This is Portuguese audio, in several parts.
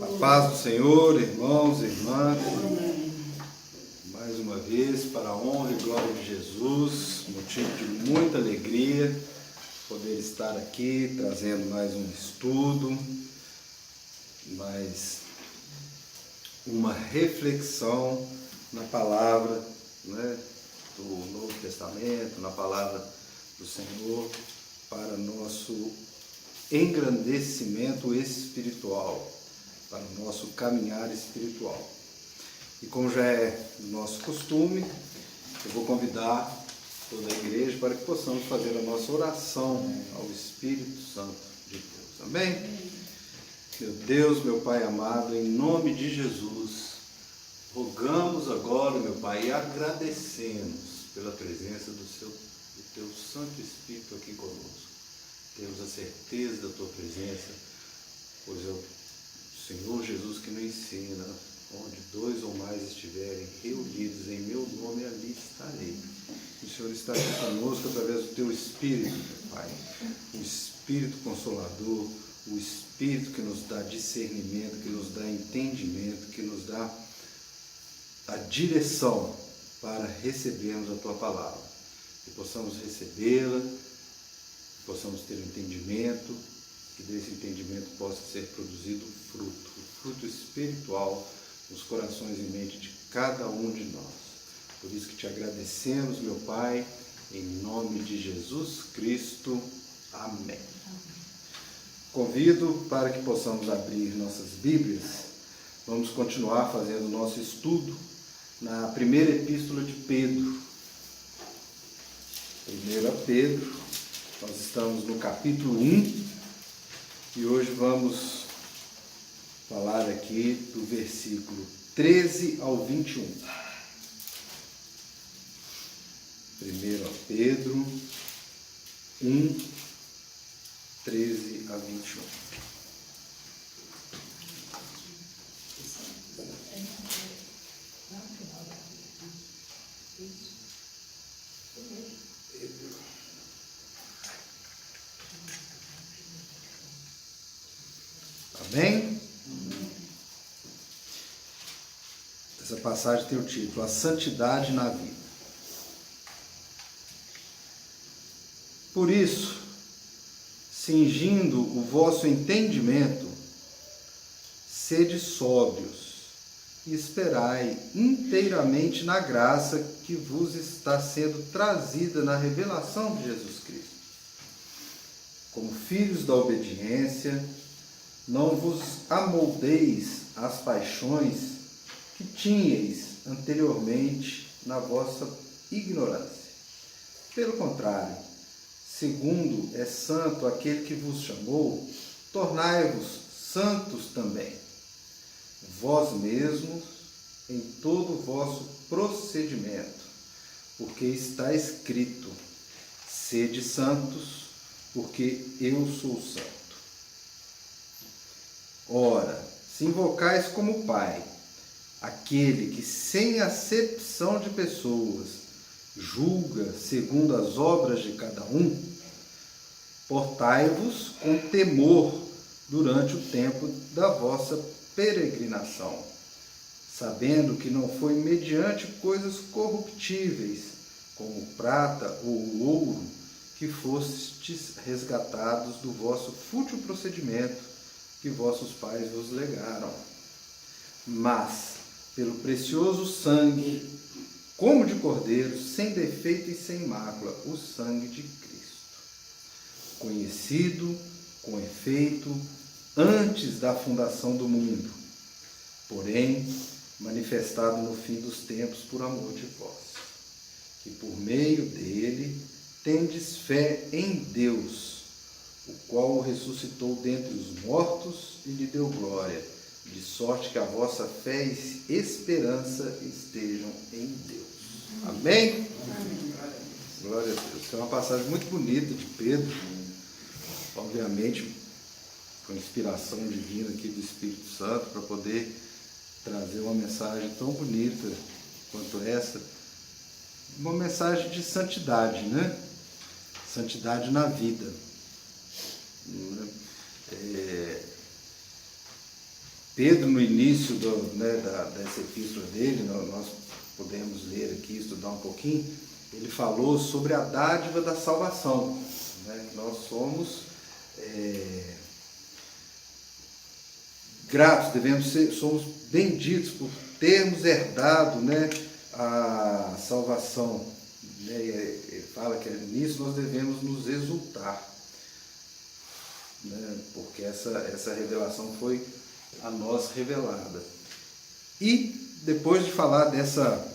A paz do Senhor, irmãos e irmãs, mais uma vez, para a honra e glória de Jesus, motivo de muita alegria poder estar aqui, trazendo mais um estudo, mais uma reflexão na palavra, do Novo Testamento, na palavra do Senhor, para nosso engrandecimento espiritual, para o nosso caminhar espiritual. E como já é do nosso costume, eu vou convidar toda a igreja para que possamos fazer a nossa oração ao Espírito Santo de Deus. Amém? Meu Deus, meu Pai amado, em nome de Jesus, rogamos agora, meu Pai, e agradecemos pela presença do Teu Santo Espírito aqui conosco. Temos a certeza da Tua presença, pois é o Senhor Jesus que nos ensina: onde dois ou mais estiverem reunidos em meu nome, ali estarei. O Senhor está aqui conosco através do Teu Espírito, meu Pai. O Espírito Consolador, o Espírito que nos dá discernimento, que nos dá entendimento, que nos dá a direção para recebermos a Tua palavra. Que possamos recebê-la, que possamos ter entendimento, que desse entendimento possa ser produzido o fruto espiritual nos corações e mente de cada um de nós. Por isso que te agradecemos, meu Pai, em nome de Jesus Cristo. Amém. Convido para que possamos abrir nossas Bíblias. Vamos continuar fazendo o nosso estudo na primeira epístola de Pedro. 1 Pedro, nós estamos no capítulo 1 e hoje vamos falar aqui do versículo 13 ao 21. 1 Pedro 1, 13 a 21. Amém? Essa passagem tem o título: A Santidade na Vida. Por isso, cingindo o vosso entendimento, sede sóbrios e esperai inteiramente na graça que vos está sendo trazida na revelação de Jesus Cristo. Como filhos da obediência, não vos amoldeis às paixões que tinhais anteriormente na vossa ignorância. Pelo contrário, segundo é santo aquele que vos chamou, tornai-vos santos também, vós mesmos, em todo o vosso procedimento, porque está escrito: sede santos, porque eu sou santo. Ora, se invocais como Pai aquele que, sem acepção de pessoas, julga segundo as obras de cada um, portai-vos com temor durante o tempo da vossa peregrinação, sabendo que não foi mediante coisas corruptíveis, como prata ou ouro, que fostes resgatados do vosso fútil procedimento que vossos pais vos legaram, mas pelo precioso sangue, como de cordeiro, sem defeito e sem mácula, o sangue de Cristo, conhecido, com efeito, antes da fundação do mundo, porém, manifestado no fim dos tempos por amor de vós, que por meio dele tendes fé em Deus, o qual o ressuscitou dentre os mortos e lhe deu glória, de sorte que a vossa fé e esperança estejam em Deus. Amém? Amém. Glória a Deus. Essa é uma passagem muito bonita de Pedro, obviamente com inspiração divina aqui do Espírito Santo, para poder trazer uma mensagem tão bonita quanto essa, uma mensagem de santidade, Santidade na vida. Pedro, no início dessa epístola dele, nós podemos ler aqui, estudar um pouquinho, ele falou sobre a dádiva da salvação, né? Nós somos gratos, somos benditos por termos herdado, né, a salvação, né? Ele fala que nisso nós devemos nos exultar, né? Porque essa revelação foi a nós revelada. E depois de falar dessa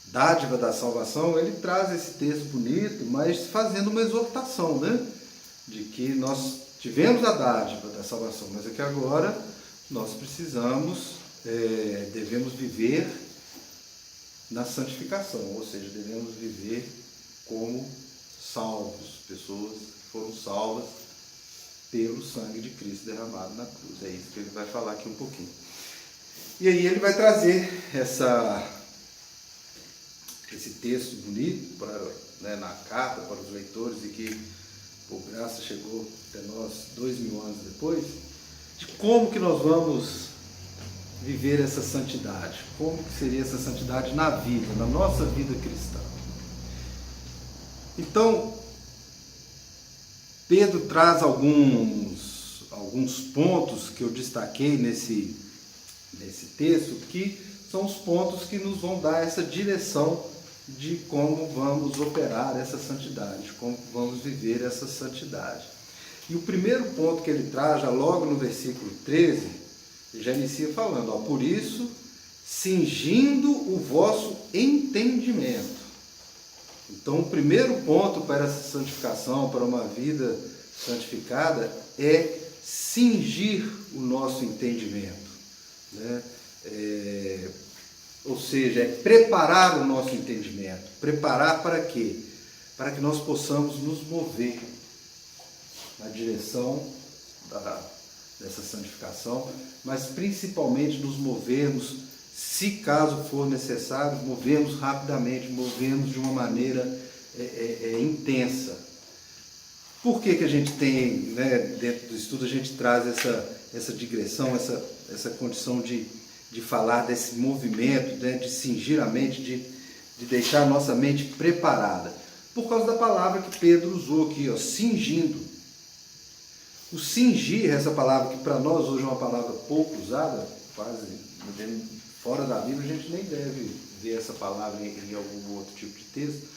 dádiva da salvação, ele traz esse texto bonito, mas fazendo uma exortação, né? De que nós tivemos a dádiva da salvação, mas é que agora nós devemos viver na santificação, ou seja, devemos viver como salvos, pessoas que foram salvas pelo sangue de Cristo derramado na cruz. É isso que ele vai falar aqui um pouquinho. E aí ele vai trazer esse texto bonito na carta para os leitores, e que, por graça, chegou até nós 2000 anos depois, de como que nós vamos viver essa santidade, como que seria essa santidade na vida, na nossa vida cristã. Então, Pedro traz alguns pontos que eu destaquei nesse texto, que são os pontos que nos vão dar essa direção de como vamos operar essa santidade, como vamos viver essa santidade. E o primeiro ponto que ele traz, já logo no versículo 13, ele já inicia falando, por isso, cingindo o vosso entendimento. Então, o primeiro ponto para essa santificação, para uma vida santificada, é cingir o nosso entendimento, né? Ou seja, é preparar o nosso entendimento. Preparar para quê? Para que nós possamos nos mover na direção dessa santificação, mas principalmente nos movermos, se caso for necessário, movermos rapidamente, movermos de uma maneira intensa. Por que a gente tem, né, dentro do estudo, a gente traz essa digressão, essa condição de falar desse movimento, né, de cingir a mente, de deixar a nossa mente preparada? Por causa da palavra que Pedro usou aqui, cingindo. O cingir, essa palavra que para nós hoje é uma palavra pouco usada, quase fora da Bíblia, a gente nem deve ver essa palavra em algum outro tipo de texto,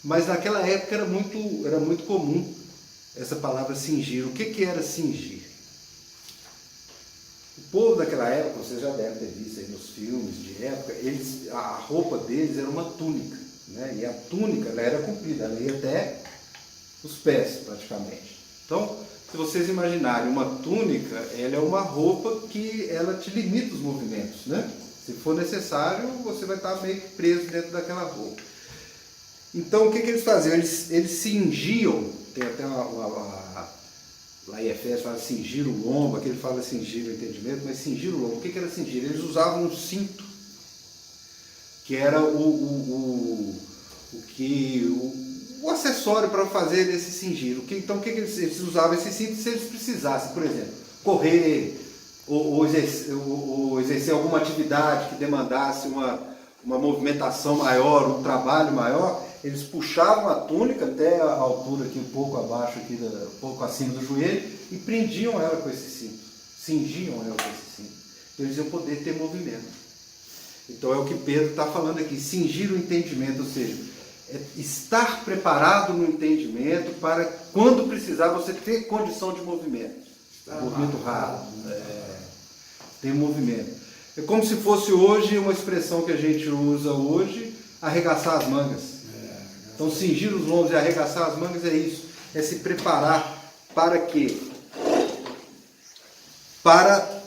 mas naquela época era muito comum essa palavra cingir. O que era cingir? O povo daquela época, vocês já devem ter visto aí nos filmes de época, a roupa deles era uma túnica, né? E a túnica ela era comprida, ela ia até os pés praticamente. Então, se vocês imaginarem uma túnica, ela é uma roupa que ela te limita os movimentos, né? Se for necessário, você vai estar meio preso dentro daquela roupa. Então, o que eles faziam? Eles cingiam, tem até lá em Efésios fala cingir o lombo, aqui ele fala cingir o entendimento, mas cingir o lombo. O que era cingir? Eles usavam um cinto, que era o acessório para fazer esse cingir. Então, o que eles usavam esse cinto se eles precisassem, por exemplo, correr ou exercer alguma atividade que demandasse uma movimentação maior, um trabalho maior. Eles puxavam a túnica até a altura aqui, um pouco abaixo, um pouco acima do joelho, e prendiam ela com esse cinto, cingiam ela com esse cinto. Então eles iam poder ter movimento. Então é o que Pedro está falando aqui, cingir o entendimento, ou seja, estar preparado no entendimento para, quando precisar, você ter condição de movimento. Movimento rápido, tem movimento. É como se fosse hoje uma expressão que a gente usa hoje, arregaçar as mangas. Então, cingir os lombos e arregaçar as mangas é isso, é se preparar para quê? Para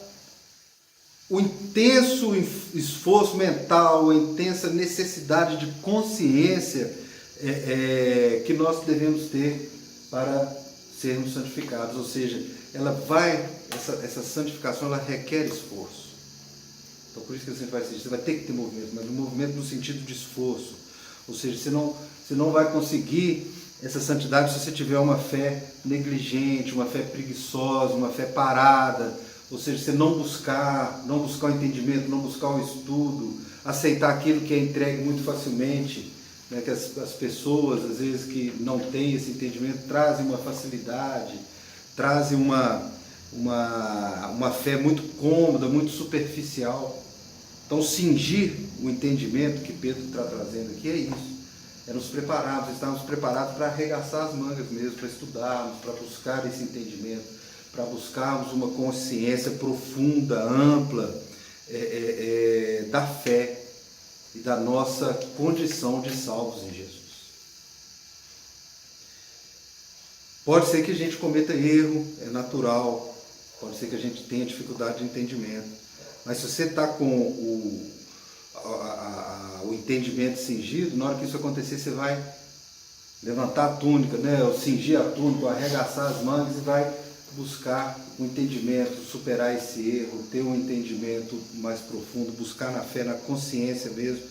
o intenso esforço mental, a intensa necessidade de consciência que nós devemos ter para sermos santificados. Ou seja, essa santificação ela requer esforço. Então, por isso que você vai ter que ter movimento, mas um movimento no sentido de esforço. Ou seja, você não vai conseguir essa santidade se você tiver uma fé negligente, uma fé preguiçosa, uma fé parada. Ou seja, você não buscar o entendimento, não buscar o estudo, aceitar aquilo que é entregue muito facilmente, né? Que as pessoas, às vezes, que não têm esse entendimento, trazem uma facilidade, trazem uma fé muito cômoda, muito superficial. Então, cingir o entendimento que Pedro está trazendo aqui é isso. É nos prepararmos, estamos preparados para arregaçar as mangas mesmo, para estudarmos, para buscar esse entendimento, para buscarmos uma consciência profunda, ampla, da fé e da nossa condição de salvos em Jesus. Pode ser que a gente cometa erro, é natural, pode ser que a gente tenha dificuldade de entendimento, mas se você está com o entendimento cingido, na hora que isso acontecer, você vai levantar a túnica, né? Ou cingir a túnica, arregaçar as mangas e vai buscar o entendimento, superar esse erro, ter um entendimento mais profundo, buscar na fé, na consciência mesmo,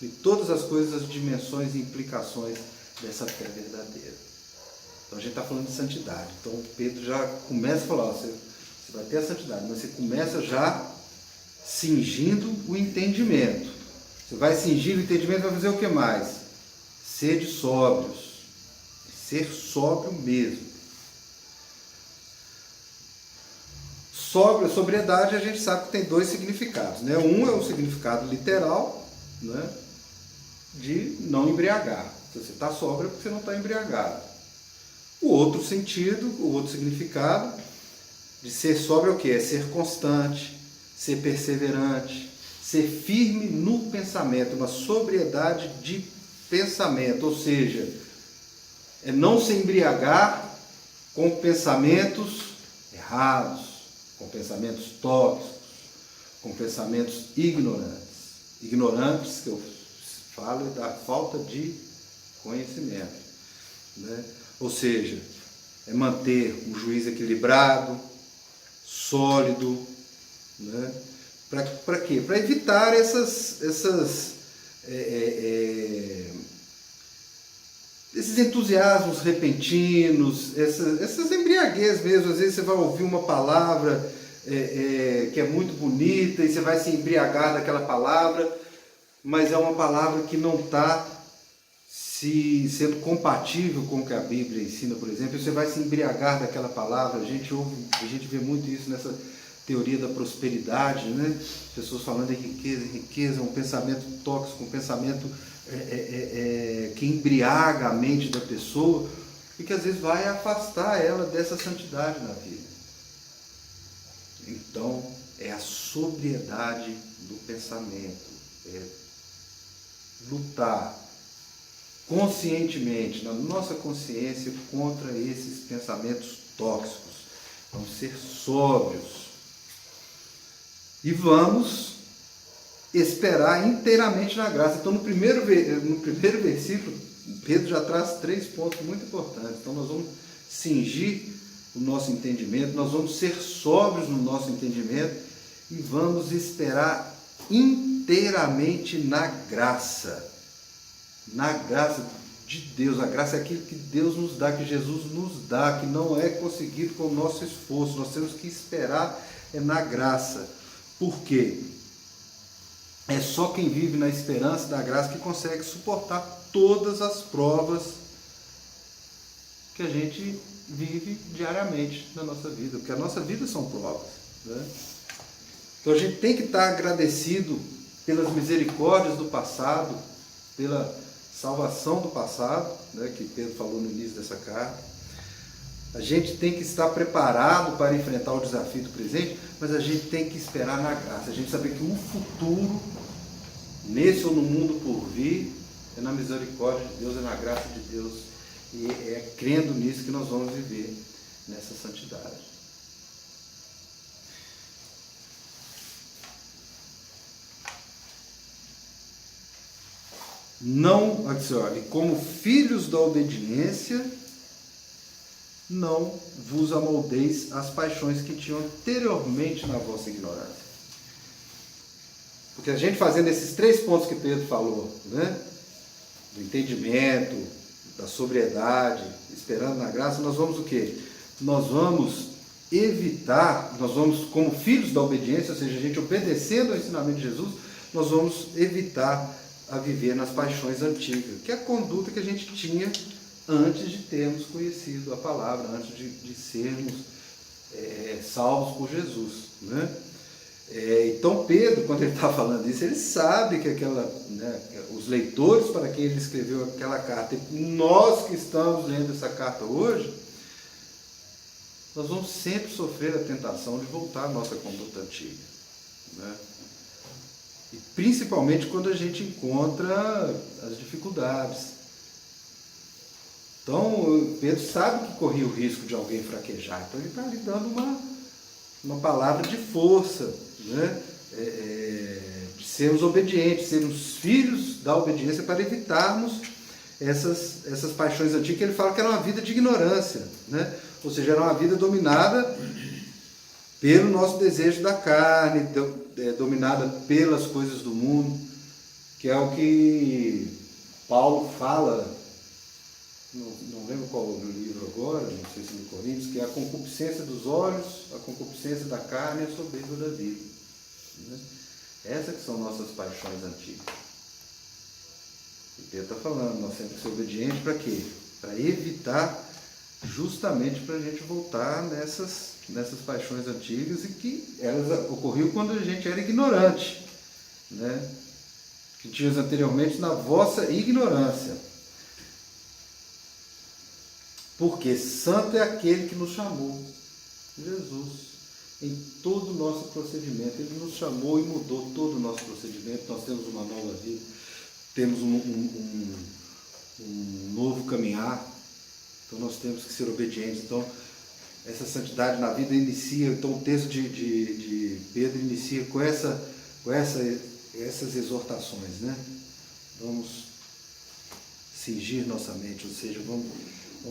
de todas as coisas, as dimensões e implicações dessa fé verdadeira. Então a gente está falando de santidade. Então Pedro já começa a falar, ó, você vai ter a santidade, mas você começa já cingindo o entendimento. Você vai cingir o entendimento e vai fazer o que mais? Sede sóbrios. Ser sóbrio mesmo. Sobriedade, a gente sabe que tem dois significados, né? Um é o significado literal, né? De não embriagar. Se você está sóbrio é porque você não está embriagado. O outro sentido, o outro significado de ser sóbrio é o quê? É ser constante, ser perseverante, ser firme no pensamento, uma sobriedade de pensamento, ou seja, é não se embriagar com pensamentos errados, com pensamentos tóxicos, com pensamentos ignorantes. Ignorantes, que eu falo, da falta de conhecimento, né? Ou seja, é manter um juízo equilibrado, sólido, né? Para quê? Para evitar esses entusiasmos repentinos, essas embriaguez mesmo. Às vezes você vai ouvir uma palavra que é muito bonita e você vai se embriagar daquela palavra, mas é uma palavra que não está sendo compatível com o que a Bíblia ensina, por exemplo. Você vai se embriagar daquela palavra. A gente vê muito isso nessa teoria da prosperidade, né? Pessoas falando em riqueza, um pensamento tóxico, um pensamento que embriaga a mente da pessoa e que às vezes vai afastar ela dessa santidade na vida. Então, é a sobriedade do pensamento, é lutar conscientemente, na nossa consciência, contra esses pensamentos tóxicos. Vamos ser sóbrios. E vamos esperar inteiramente na graça. Então, no primeiro versículo, Pedro já traz 3 pontos muito importantes. Então, nós vamos cingir o nosso entendimento, nós vamos ser sóbrios no nosso entendimento e vamos esperar inteiramente na graça. Na graça de Deus. A graça é aquilo que Deus nos dá, que Jesus nos dá, que não é conseguido com o nosso esforço. Nós temos que esperar na graça. Por quê? É só quem vive na esperança da graça que consegue suportar todas as provas que a gente vive diariamente na nossa vida, porque a nossa vida são provas, né? Então a gente tem que estar agradecido pelas misericórdias do passado, pela salvação do passado, né, que Pedro falou no início dessa carta. A gente tem que estar preparado para enfrentar o desafio do presente, mas a gente tem que esperar na graça. A gente saber que o futuro, nesse ou no mundo por vir, é na misericórdia de Deus, é na graça de Deus. E é crendo nisso que nós vamos viver nessa santidade. Não, olha, como filhos da obediência, não vos amoldeis às paixões que tinham anteriormente na vossa ignorância. Porque a gente fazendo esses 3 pontos que Pedro falou, né? Do entendimento, da sobriedade, esperando na graça, nós vamos o quê? Nós vamos evitar, nós vamos, como filhos da obediência, ou seja, a gente obedecendo ao ensinamento de Jesus, nós vamos evitar a viver nas paixões antigas, que é a conduta que a gente tinha antes de termos conhecido a palavra, antes de sermos salvos por Jesus, né? Então Pedro, quando ele está falando isso, ele sabe que os leitores para quem ele escreveu aquela carta, e nós que estamos lendo essa carta hoje, nós vamos sempre sofrer a tentação de voltar à nossa conduta antiga, né? E principalmente quando a gente encontra as dificuldades. Então, Pedro sabe que corria o risco de alguém fraquejar, então ele está lhe dando uma palavra de força, né? De sermos obedientes, sermos filhos da obediência para evitarmos essas paixões antigas, que ele fala que era uma vida de ignorância, né? Ou seja, era uma vida dominada pelo nosso desejo da carne, dominada pelas coisas do mundo, que é o que Paulo fala, não lembro qual o livro agora, não sei se no Coríntios, que é a concupiscência dos olhos, a concupiscência da carne e a soberba da vida, né? Essas que são nossas paixões antigas. E Pedro está falando, nós temos que ser obedientes para quê? Para evitar, justamente para a gente voltar nessas paixões antigas, e que elas ocorriam quando a gente era ignorante, né? Que tínhamos anteriormente na vossa ignorância. Porque santo é aquele que nos chamou, Jesus, em todo o nosso procedimento. Ele nos chamou e mudou todo o nosso procedimento. Nós temos uma nova vida, temos um novo caminhar, então nós temos que ser obedientes. Então, essa santidade na vida inicia, então o texto de Pedro inicia com essas exortações, né? Vamos cingir nossa mente, ou seja, vamos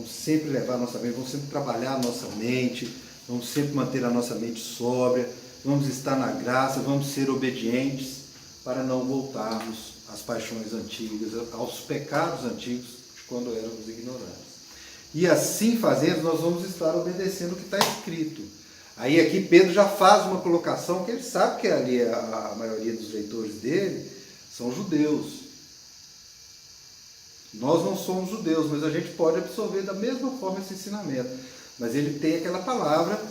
sempre levar a nossa mente, vamos sempre trabalhar a nossa mente, vamos sempre manter a nossa mente sóbria, vamos estar na graça, vamos ser obedientes para não voltarmos às paixões antigas, aos pecados antigos de quando éramos ignorantes. E assim fazendo, nós vamos estar obedecendo o que está escrito. Aí aqui Pedro já faz uma colocação que ele sabe que ali a maioria dos leitores dele são judeus. Nós não somos judeus, mas a gente pode absorver da mesma forma esse ensinamento. Mas ele tem aquela palavra,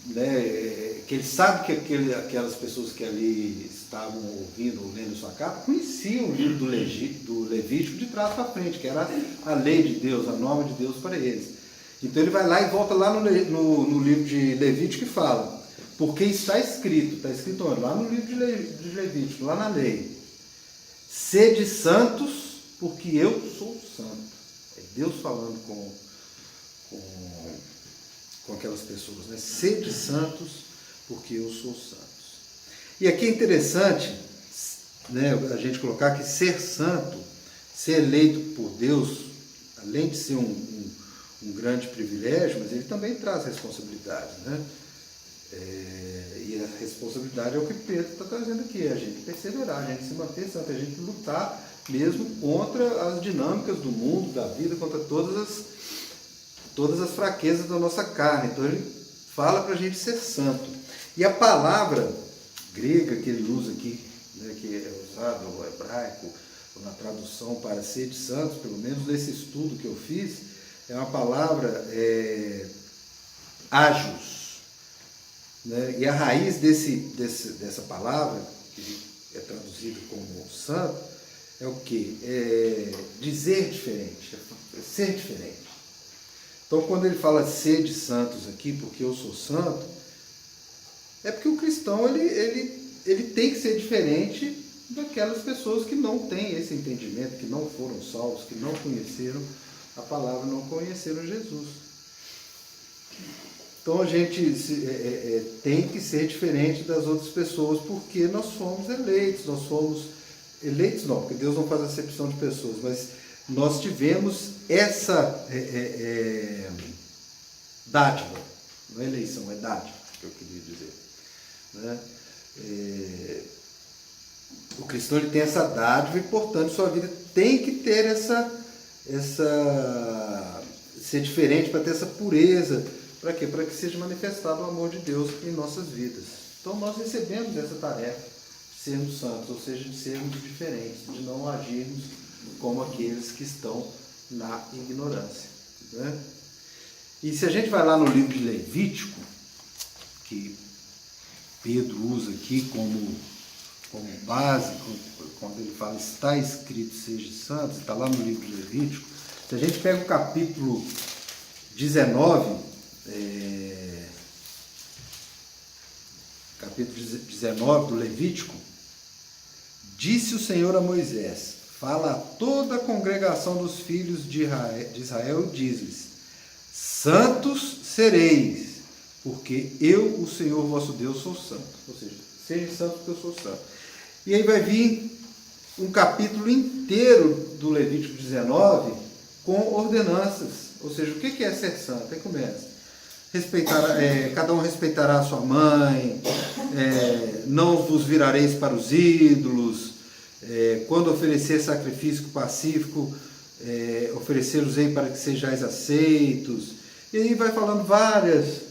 né, que ele sabe que aquelas pessoas que ali estavam ouvindo ou lendo sua carta conheciam o livro do Levítico de trás para frente, que era a lei de Deus, a norma de Deus para eles. Então ele vai lá e volta lá no livro de Levítico e fala, porque está escrito onde? Lá no livro de Levítico, lá na lei, sede santos, porque eu sou santo. É Deus falando com aquelas pessoas, né? Sede santos, porque eu sou santo. E aqui é interessante, né, a gente colocar que ser santo, ser eleito por Deus, além de ser um grande privilégio, mas ele também traz responsabilidade, né? E a responsabilidade é o que Pedro está trazendo aqui, a gente perseverar, a gente se manter santo, a gente lutar mesmo contra as dinâmicas do mundo, da vida, contra todas as fraquezas da nossa carne. Então ele fala para a gente ser santo. E a palavra grega que ele usa aqui, né, que é usado no hebraico, ou na tradução para ser de santos, pelo menos nesse estudo que eu fiz, é uma palavra ágios, né? E a raiz dessa palavra, que é traduzida como santo, é o quê? É dizer diferente, é ser diferente. Então, quando ele fala ser de santos aqui, porque eu sou santo, é porque o cristão ele tem que ser diferente daquelas pessoas que não têm esse entendimento, que não foram salvos, que não conheceram a palavra, não conheceram Jesus. Então a gente tem que ser diferente das outras pessoas, porque nós fomos eleitos, eleitos não, porque Deus não faz acepção de pessoas, mas nós tivemos essa dádiva, não é eleição, é dádiva, que eu queria dizer, né? O cristão ele tem essa dádiva e, portanto, sua vida tem que ter ser diferente, para ter essa pureza, Para quê? Para que seja manifestado o amor de Deus em nossas vidas. Então nós recebemos essa tarefa de sermos santos, ou seja, de sermos diferentes, de não agirmos como aqueles que estão na ignorância. Né? E se a gente vai lá no livro de Levítico, que Pedro usa aqui como base, quando ele fala está escrito seja santos, está lá no livro de Levítico, se a gente pega o capítulo 19, capítulo 19 do Levítico, disse o Senhor a Moisés, fala a toda a congregação dos filhos de Israel e diz-lhes, santos sereis, porque eu, o Senhor vosso Deus, sou santo. Ou seja, seja santo porque eu sou santo. E aí vai vir um capítulo inteiro do Levítico 19 com ordenanças. Ou seja, o que é ser santo? Aí começa. Cada um respeitará a sua mãe, não vos virareis para os ídolos, quando oferecer sacrifício pacífico, oferecê-los-ei para que sejais aceitos. E aí vai falando várias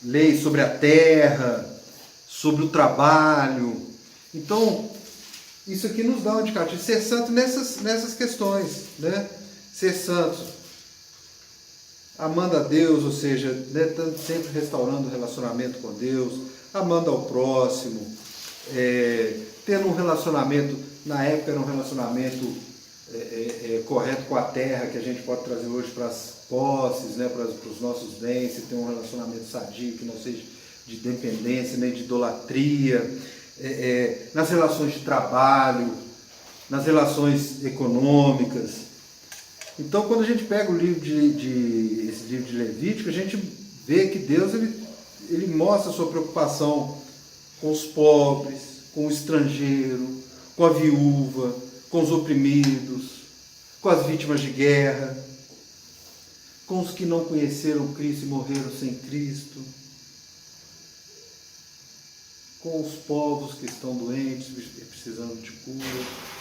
leis sobre a terra, sobre o trabalho. Então, isso aqui nos dá um indicativo. Ser santo nessas questões, né? Ser santo amando a Deus, ou seja, né, sempre restaurando o relacionamento com Deus, amando ao próximo, tendo um relacionamento, na época era um relacionamento correto com a terra, que a gente pode trazer hoje para as posses, né, para os nossos bens, ter um relacionamento sadio, que não seja de dependência, nem de idolatria, nas relações de trabalho, nas relações econômicas. Então, quando a gente pega o livro esse livro de Levítico, a gente vê que Deus ele mostra a sua preocupação com os pobres, com o estrangeiro, com a viúva, com os oprimidos, com as vítimas de guerra, com os que não conheceram Cristo e morreram sem Cristo, com os povos que estão doentes e precisando de cura.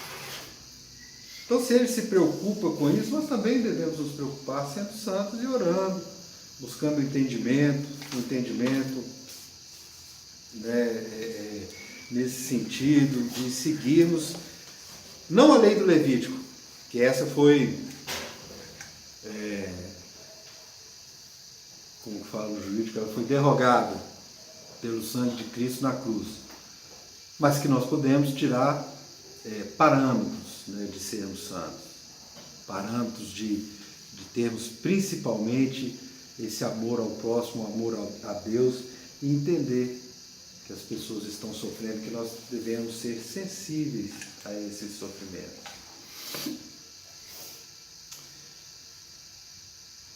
Então, se ele se preocupa com isso, nós também devemos nos preocupar sendo santos e orando, buscando entendimento, né, nesse sentido de seguirmos, não a lei do Levítico, que essa foi, como fala o jurídico, ela foi derrogada pelo sangue de Cristo na cruz, mas que nós podemos tirar parâmetros, né, de sermos santos, parâmetros de termos principalmente esse amor ao próximo, amor a Deus, e entender que as pessoas estão sofrendo, que nós devemos ser sensíveis a esse sofrimento.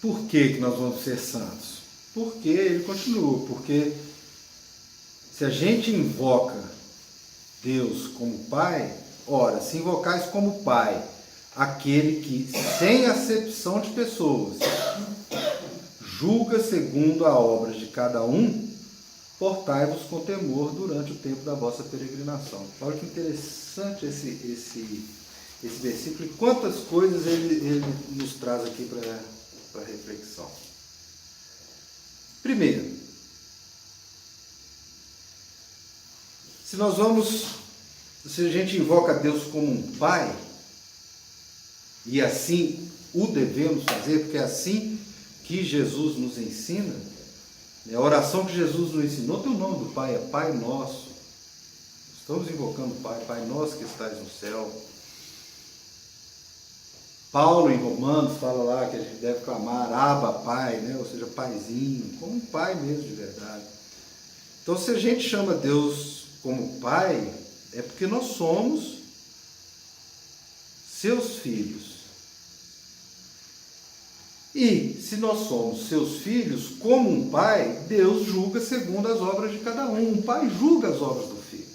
Por que nós vamos ser santos? Porque ele continua, porque se a gente invoca Deus como Pai, ora, se invocais como Pai, aquele que, sem acepção de pessoas, julga segundo a obra de cada um, portai-vos com temor durante o tempo da vossa peregrinação. Olha que interessante esse versículo e quantas coisas ele nos traz aqui para reflexão. Primeiro, se a gente invoca Deus como um Pai, e assim o devemos fazer, porque é assim que Jesus nos ensina, a oração que Jesus nos ensinou tem o nome do Pai, é Pai Nosso. Estamos invocando o Pai, Pai Nosso que estás no céu. Paulo em Romanos fala lá que a gente deve clamar Abba, Pai, né? Ou seja, Paizinho, como um Pai mesmo de verdade. Então, se a gente chama Deus como Pai, é porque nós somos seus filhos. E se nós somos seus filhos, como um pai, Deus julga segundo as obras de cada um. Um pai julga as obras do filho.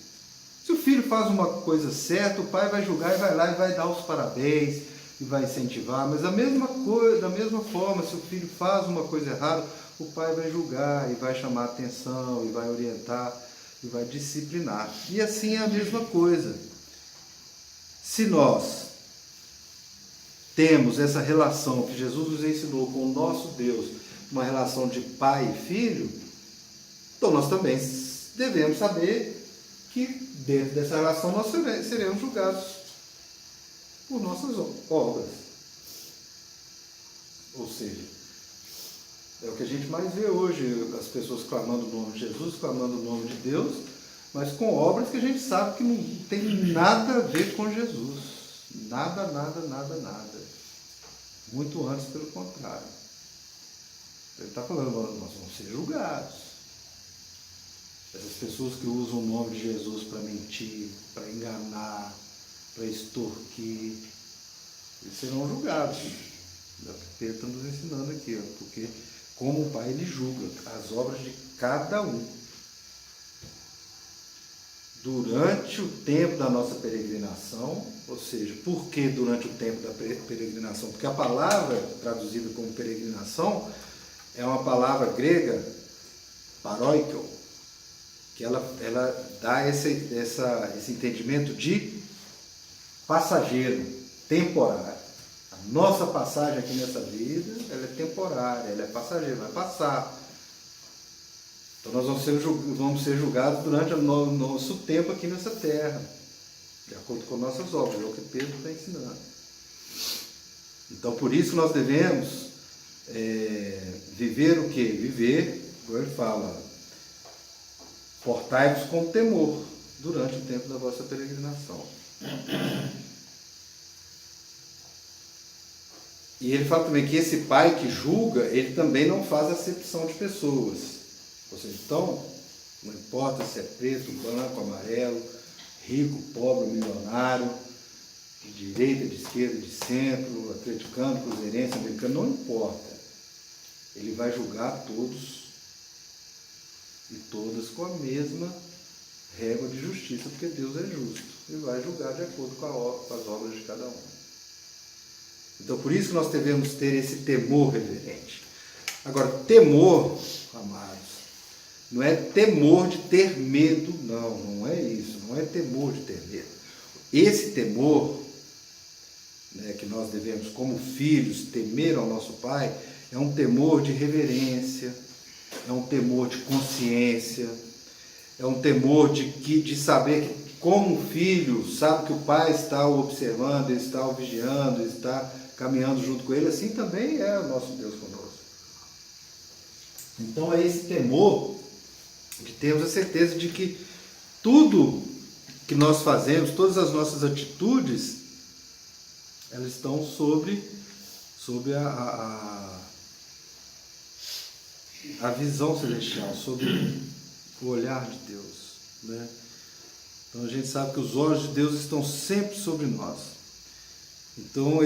Se o filho faz uma coisa certa, o pai vai julgar e vai lá e vai dar os parabéns e vai incentivar. Mas da mesma forma, se o filho faz uma coisa errada, o pai vai julgar e vai chamar atenção e vai orientar e vai disciplinar. E assim é a mesma coisa. Se nós temos essa relação que Jesus nos ensinou com o nosso Deus, uma relação de pai e filho, então nós também devemos saber que dentro dessa relação nós seremos julgados por nossas obras. Ou seja, é o que a gente mais vê hoje, as pessoas clamando o nome de Jesus, clamando o nome de Deus, mas com obras que a gente sabe que não tem nada a ver com Jesus. Nada, nada, nada, nada. Muito antes, pelo contrário. Ele está falando, nós vamos ser julgados. Essas pessoas que usam o nome de Jesus para mentir, para enganar, para extorquir, eles serão julgados. É o que Pedro está nos ensinando aqui, ó, porque como o Pai, ele julga as obras de cada um. Durante o tempo da nossa peregrinação, ou seja, por que durante o tempo da peregrinação? Porque a palavra traduzida como peregrinação é uma palavra grega, paroikio, que ela dá esse entendimento de passageiro, temporário. A nossa passagem aqui nessa vida, ela é temporária, ela é passageira, vai passar. Então nós vamos ser julgados durante o nosso tempo aqui nessa terra, de acordo com nossas obras, é o que Pedro está ensinando. Então por isso nós devemos viver o quê? Viver, como ele fala, portai-vos com temor durante o tempo da vossa peregrinação. E ele fala também que esse pai que julga, ele também não faz acepção de pessoas. Ou seja, então, não importa se é preto, branco, amarelo, rico, pobre, milionário, de direita, de esquerda, de centro, atleticano, cruzeirense, americano, não importa. Ele vai julgar todos e todas com a mesma régua de justiça, porque Deus é justo. Ele vai julgar de acordo com as obras de cada um. Então, por isso que nós devemos ter esse temor reverente. Agora, temor, amados, não é temor de ter medo, não é isso, não é temor de ter medo. Esse temor, né, que nós devemos, como filhos, temer ao nosso Pai, é um temor de reverência, é um temor de consciência, é um temor de saber que, como um filho, sabe que o Pai está o observando, está o vigiando, está caminhando junto com ele, assim também é o nosso Deus conosco. Então é esse temor que temos a certeza de que tudo que nós fazemos, todas as nossas atitudes, elas estão sobre a visão celestial, sobre o olhar de Deus, né? Então a gente sabe que os olhos de Deus estão sempre sobre nós. Então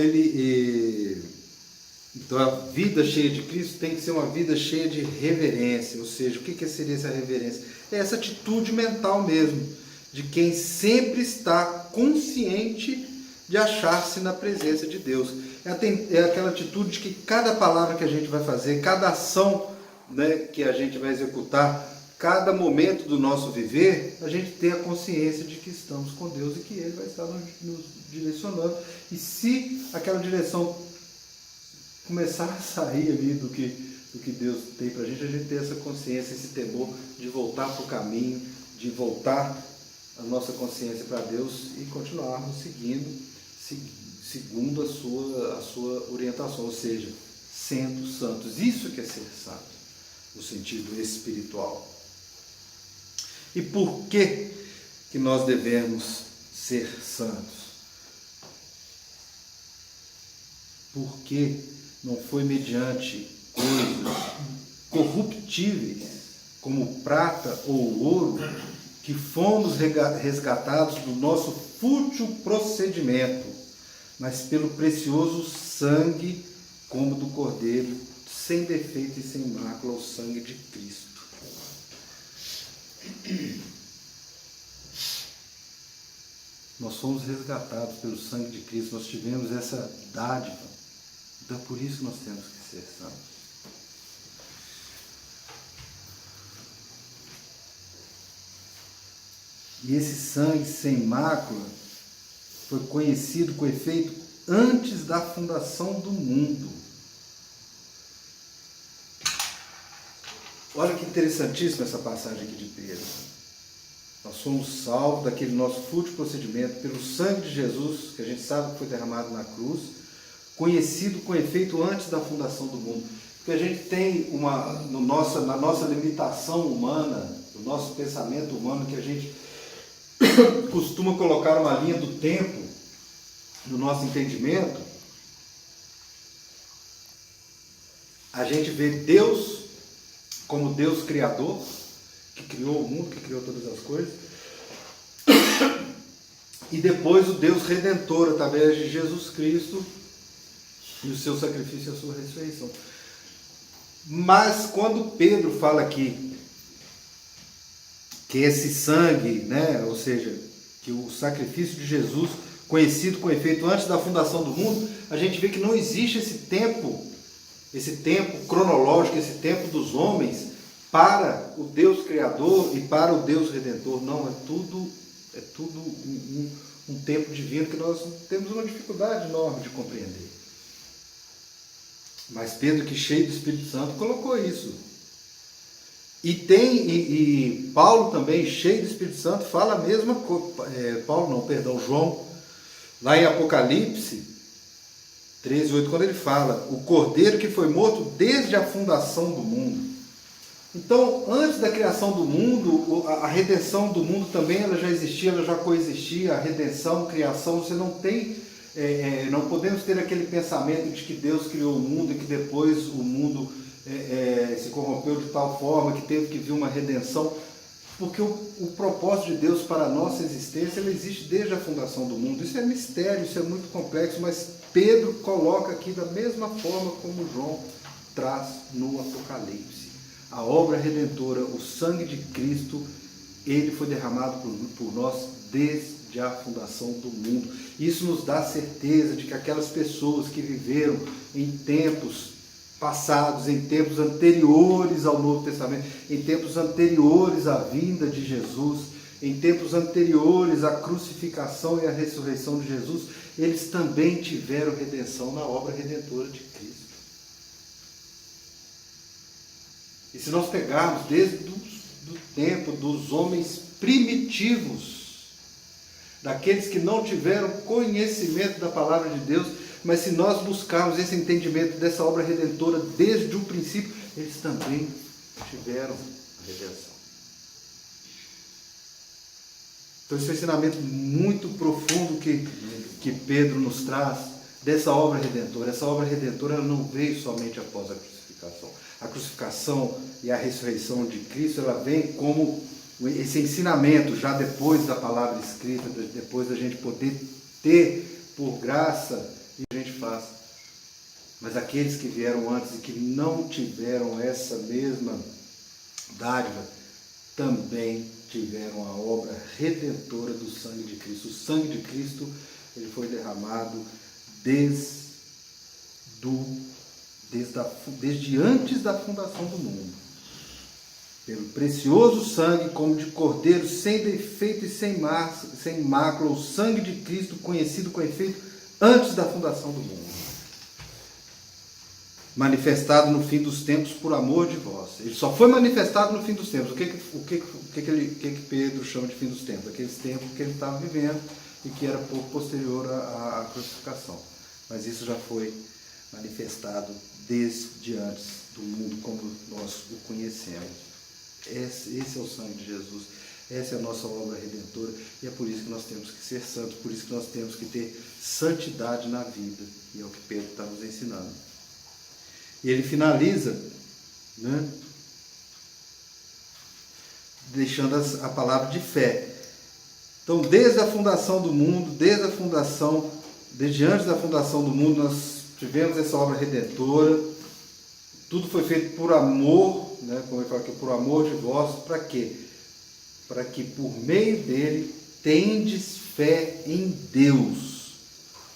então a vida cheia de Cristo tem que ser uma vida cheia de reverência. Ou seja, o que seria essa reverência? É essa atitude mental mesmo, de quem sempre está consciente de achar-se na presença de Deus. É aquela atitude de que cada palavra que a gente vai fazer, cada ação, né, que a gente vai executar, cada momento do nosso viver, a gente tem a consciência de que estamos com Deus e que Ele vai estar nos direcionando. E se aquela direção começar a sair ali do que Deus tem para a gente ter essa consciência, esse temor de voltar para o caminho, de voltar a nossa consciência para Deus e continuarmos segundo a sua orientação, ou seja, sendo santos. Isso que é ser santo, no sentido espiritual. E por que nós devemos ser santos? Porque não foi mediante coisas corruptíveis, como prata ou ouro, que fomos resgatados do nosso fútil procedimento, mas pelo precioso sangue, como do Cordeiro, sem defeito e sem mácula, o sangue de Cristo. Nós fomos resgatados pelo sangue de Cristo, nós tivemos essa dádiva. Então é por isso que nós temos que ser santos. E esse sangue sem mácula foi conhecido com efeito antes da fundação do mundo. Olha que interessantíssima essa passagem aqui de Pedro. Nós somos salvos daquele nosso fútil procedimento pelo sangue de Jesus, que a gente sabe que foi derramado na cruz, conhecido com efeito antes da fundação do mundo. Porque a gente tem na nossa limitação humana, no nosso pensamento humano, que a gente costuma colocar uma linha do tempo no nosso entendimento, a gente vê Deus como Deus criador, que criou o mundo, que criou todas as coisas, e depois o Deus redentor, através de Jesus Cristo, e o seu sacrifício e a sua ressurreição. Mas quando Pedro fala aqui que esse sangue, né, ou seja, que o sacrifício de Jesus, conhecido com efeito antes da fundação do mundo, a gente vê que não existe esse tempo cronológico, esse tempo dos homens para o Deus Criador e para o Deus Redentor. Não, é tudo um tempo divino que nós temos uma dificuldade enorme de compreender. Mas Pedro, que cheio do Espírito Santo, colocou isso. E Paulo também, cheio do Espírito Santo, fala a mesma coisa. João, lá em Apocalipse 13:8, quando ele fala, o Cordeiro que foi morto desde a fundação do mundo. Então, antes da criação do mundo, a redenção do mundo também ela já existia, ela já coexistia. A redenção, a criação, você não tem, não podemos ter aquele pensamento de que Deus criou o mundo e que depois o mundo se corrompeu de tal forma que teve que vir uma redenção. Porque o propósito de Deus para a nossa existência, ele existe desde a fundação do mundo. Isso é mistério, isso é muito complexo, mas Pedro coloca aqui da mesma forma como João traz no Apocalipse. A obra redentora, o sangue de Cristo, ele foi derramado por nós desde a fundação do mundo. Isso nos dá certeza de que aquelas pessoas que viveram em tempos passados, em tempos anteriores ao Novo Testamento, em tempos anteriores à vinda de Jesus, em tempos anteriores à crucificação e à ressurreição de Jesus, eles também tiveram redenção na obra redentora de Cristo. E se nós pegarmos desde o tempo dos homens primitivos, daqueles que não tiveram conhecimento da palavra de Deus, mas se nós buscarmos esse entendimento dessa obra redentora desde o princípio, eles também tiveram a redenção. Então esse é um ensinamento muito profundo que Pedro nos traz dessa obra redentora. Essa obra redentora ela não veio somente após a crucificação. A crucificação e a ressurreição de Cristo, ela vem como esse ensinamento, já depois da palavra escrita, depois da gente poder ter por graça, e a gente faz. Mas aqueles que vieram antes e que não tiveram essa mesma dádiva, também tiveram a obra redentora do sangue de Cristo. O sangue de Cristo, ele foi derramado desde antes da fundação do mundo. Pelo precioso sangue, como de cordeiro, sem defeito e sem mácula, o sangue de Cristo, conhecido com efeito antes da fundação do mundo. Manifestado no fim dos tempos por amor de vós. Ele só foi manifestado no fim dos tempos. O que Pedro chama de fim dos tempos? Aqueles tempos que ele estava vivendo e que era pouco posterior à crucificação. Mas isso já foi manifestado desde antes do mundo como nós o conhecemos. Esse é o sangue de Jesus. Essa é a nossa obra redentora. E é por isso que nós temos que ser santos. Por isso que nós temos que ter santidade na vida. E é o que Pedro está nos ensinando. E ele finaliza, né, deixando a palavra de fé. Então, desde a fundação do mundo, desde antes da fundação do mundo, nós tivemos essa obra redentora. Tudo foi feito por amor, né, como ele fala aqui, por amor de vós. Para quê? Para que por meio dele tendes fé em Deus,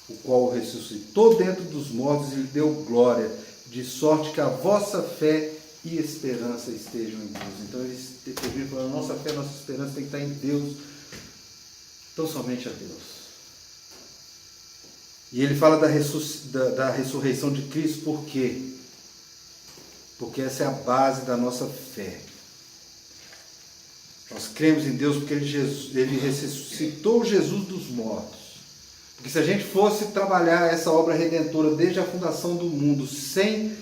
o qual o ressuscitou dentre dos mortos e lhe deu glória, de sorte que a vossa fé e esperança estejam em Deus. Então eles terminam falando, nossa fé, nossa esperança tem que estar em Deus, tão somente a Deus. E ele fala da ressurreição de Cristo, por quê? Porque essa é a base da nossa fé. Nós cremos em Deus porque Ele ressuscitou Jesus dos mortos. Porque se a gente fosse trabalhar essa obra redentora desde a fundação do mundo, sem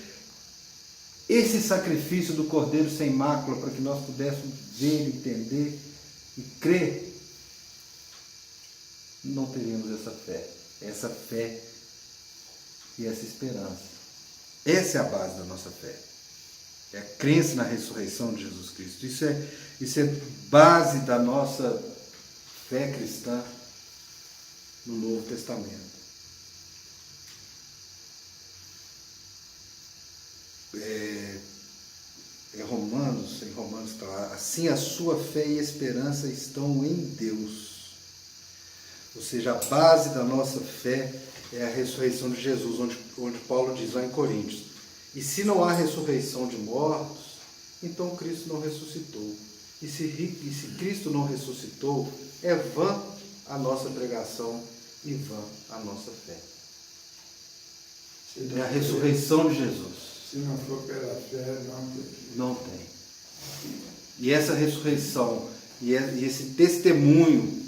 esse sacrifício do Cordeiro sem mácula, para que nós pudéssemos ver, entender e crer, não teríamos essa fé e essa esperança. Essa é a base da nossa fé. É a crença na ressurreição de Jesus Cristo. Isso é base da nossa fé cristã no Novo Testamento. Em Romanos está, assim a sua fé e esperança estão em Deus. Ou seja, a base da nossa fé é a ressurreição de Jesus, onde Paulo diz lá em Coríntios: e se não há ressurreição de mortos, então Cristo não ressuscitou. E se Cristo não ressuscitou, é vã a nossa pregação e vã a nossa fé. É a ressurreição de Jesus. Se não for pela fé, não tem. E essa ressurreição, e esse testemunho,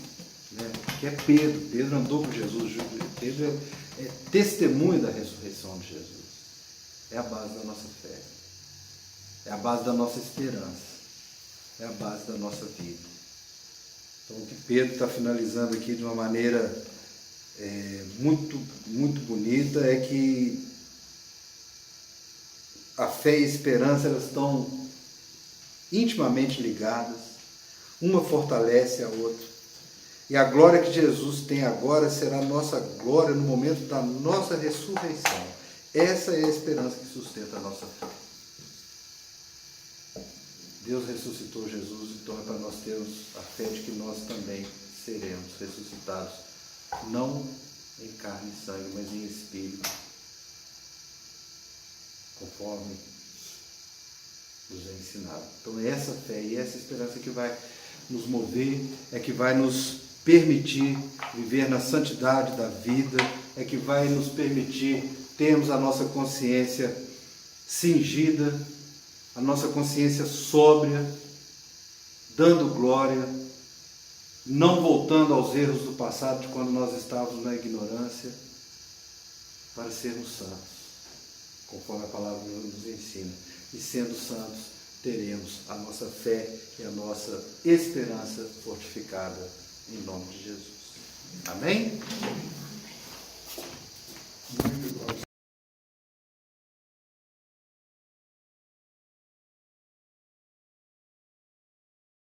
né, que é Pedro. Pedro andou com Jesus. Pedro é testemunho da ressurreição de Jesus. É a base da nossa fé. É a base da nossa esperança. É a base da nossa vida. Então, o que Pedro está finalizando aqui de uma maneira muito, muito bonita é que a fé e a esperança, elas estão intimamente ligadas. Uma fortalece a outra. E a glória que Jesus tem agora será a nossa glória no momento da nossa ressurreição. Essa é a esperança que sustenta a nossa fé. Deus ressuscitou Jesus, então é para nós termos a fé de que nós também seremos ressuscitados, não em carne e sangue, mas em espírito, conforme nos é ensinado. Então é essa fé e essa esperança que vai nos mover, é que vai nos permitir viver na santidade da vida, é que vai nos permitir termos a nossa consciência cingida, a nossa consciência sóbria, dando glória, não voltando aos erros do passado de quando nós estávamos na ignorância, para sermos santos, conforme a palavra nos ensina. E sendo santos, teremos a nossa fé e a nossa esperança fortificada em nome de Jesus. Amém?